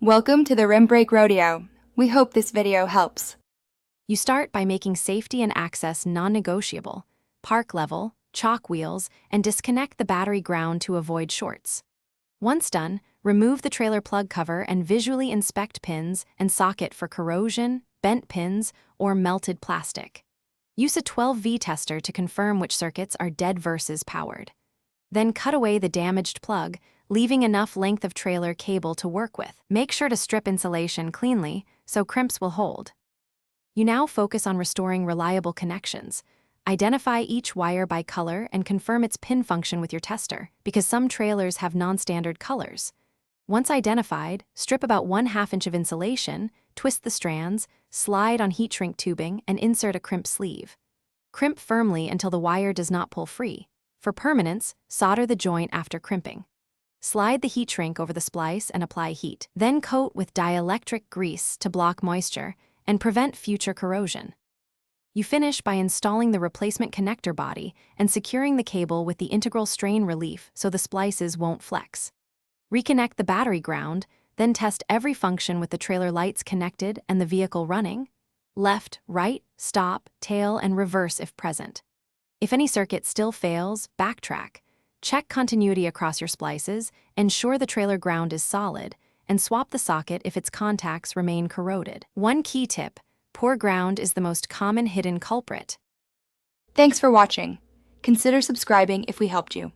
Welcome to the Rim Brake Rodeo. We hope this video helps. You start by making safety and access non-negotiable, park level, chalk wheels, and disconnect the battery ground to avoid shorts. Once done, remove the trailer plug cover and visually inspect pins and socket for corrosion, bent pins, or melted plastic. Use a 12V tester to confirm which circuits are dead versus powered. Then cut away the damaged plug, leaving enough length of trailer cable to work with. Make sure to strip insulation cleanly so crimps will hold. You now focus on restoring reliable connections. Identify each wire by color and confirm its pin function with your tester, because some trailers have non-standard colors. Once identified, strip about 1/2 inch of insulation, twist the strands, slide on heat shrink tubing, and insert a crimp sleeve. Crimp firmly until the wire does not pull free. For permanence, solder the joint after crimping. Slide the heat shrink over the splice and apply heat. Then coat with dielectric grease to block moisture and prevent future corrosion. You finish by installing the replacement connector body and securing the cable with the integral strain relief so the splices won't flex. Reconnect the battery ground, then test every function with the trailer lights connected and the vehicle running. Left, right, stop, tail, and reverse if present. If any circuit still fails, backtrack. Check continuity across your splices, ensure the trailer ground is solid, and swap the socket if its contacts remain corroded. One key tip: poor ground is the most common hidden culprit. Thanks for watching. Consider subscribing if we helped you.